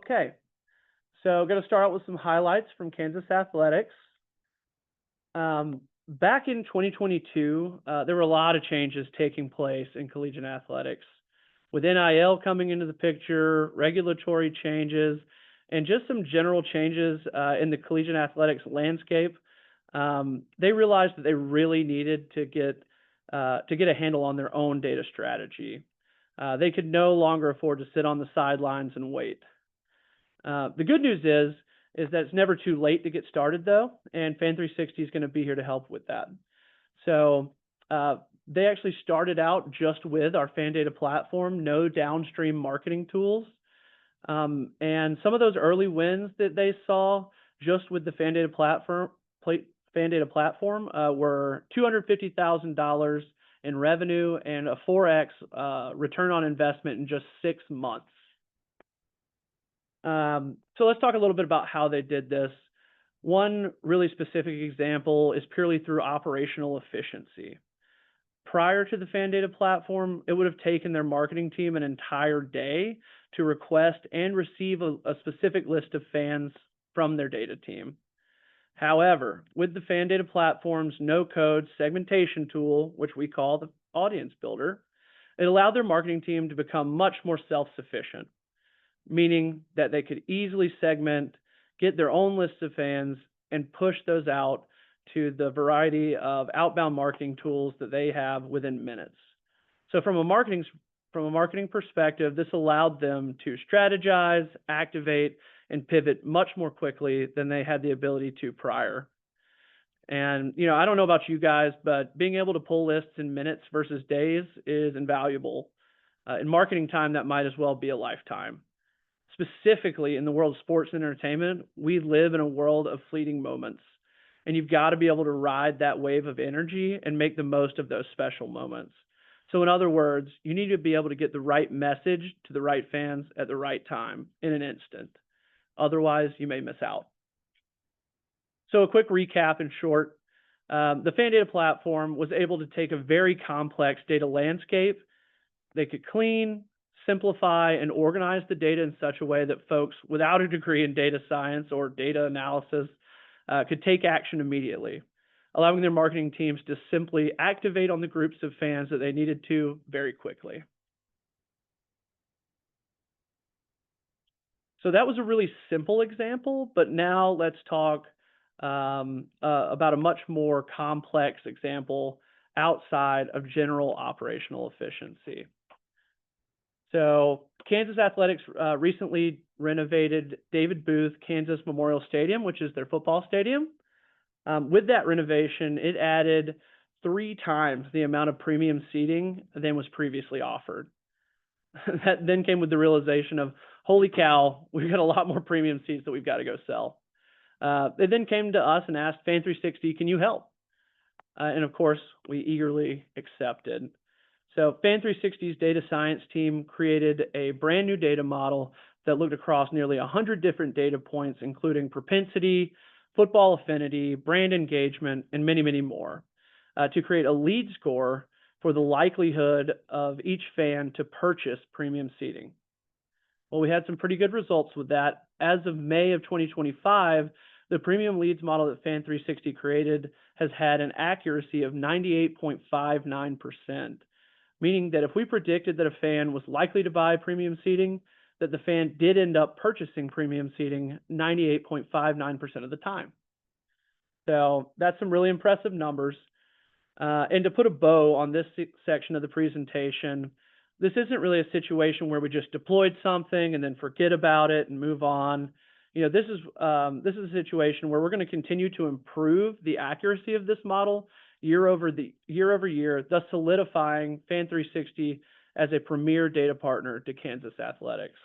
Okay, so going to start out with some highlights from Kansas Athletics. Back in 2022, there were a lot of changes taking place in collegiate athletics, with NIL coming into the picture, regulatory changes, and just some general changes in the collegiate athletics landscape. They realized that they really needed to get a handle on their own data strategy. They could no longer afford to sit on the sidelines and wait. The good news is that it's never too late to get started, though, and FanThreeSixty is going to be here to help with that. So they actually started out just with our fan data platform, no downstream marketing tools. And some of those early wins that they saw just with the fan data platform were $250,000 in revenue and a 4x return on investment in just 6 months. So let's talk a little bit about how they did this. One really specific example is purely through operational efficiency. Prior to the fan data platform, it would have taken their marketing team an entire day to request and receive a specific list of fans from their data team. However, with the fan data platform's no-code segmentation tool, which we call the audience builder, it allowed their marketing team to become much more self-sufficient, meaning that they could easily segment, get their own list of fans, and push those out to the variety of outbound marketing tools that they have within minutes. So from a marketing perspective, this allowed them to strategize, activate, and pivot much more quickly than they had the ability to prior. And, I don't know about you guys, but being able to pull lists in minutes versus days is invaluable. In marketing time, that might as well be a lifetime. Specifically in the world of sports and entertainment, we live in a world of fleeting moments, and you've got to be able to ride that wave of energy and make the most of those special moments. So in other words, you need to be able to get the right message to the right fans at the right time in an instant. Otherwise, you may miss out. So a quick recap in short, the fan data platform was able to take a very complex data landscape. They could clean, simplify, and organize the data in such a way that folks without a degree in data science or data analysis could take action immediately, allowing their marketing teams to simply activate on the groups of fans that they needed to very quickly. So that was a really simple example, but now let's talk about a much more complex example outside of general operational efficiency. So Kansas Athletics recently renovated David Booth Kansas Memorial Stadium, which is their football stadium. With that renovation, it added 3 times the amount of premium seating than was previously offered. That then came with the realization of, holy cow, we've got a lot more premium seats that we've got to go sell. They then came to us and asked, FanThreeSixty, can you help? And of course, we eagerly accepted. So FanThreeSixty's data science team created a brand new data model that looked across nearly 100 different data points, including propensity, football affinity, brand engagement, and many, many more, to create a lead score for the likelihood of each fan to purchase premium seating. Well, we had some pretty good results with that. As of May of 2025, the premium leads model that FanThreeSixty created has had an accuracy of 98.59%, meaning that if we predicted that a fan was likely to buy premium seating, that the fan did end up purchasing premium seating 98.59% of the time. So that's some really impressive numbers. And to put a bow on this section of the presentation, this isn't really a situation where we just deployed something and then forget about it and move on. This is a situation where we're going to continue to improve the accuracy of this model year over year, thus solidifying FanThreeSixty as a premier data partner to Kansas Athletics.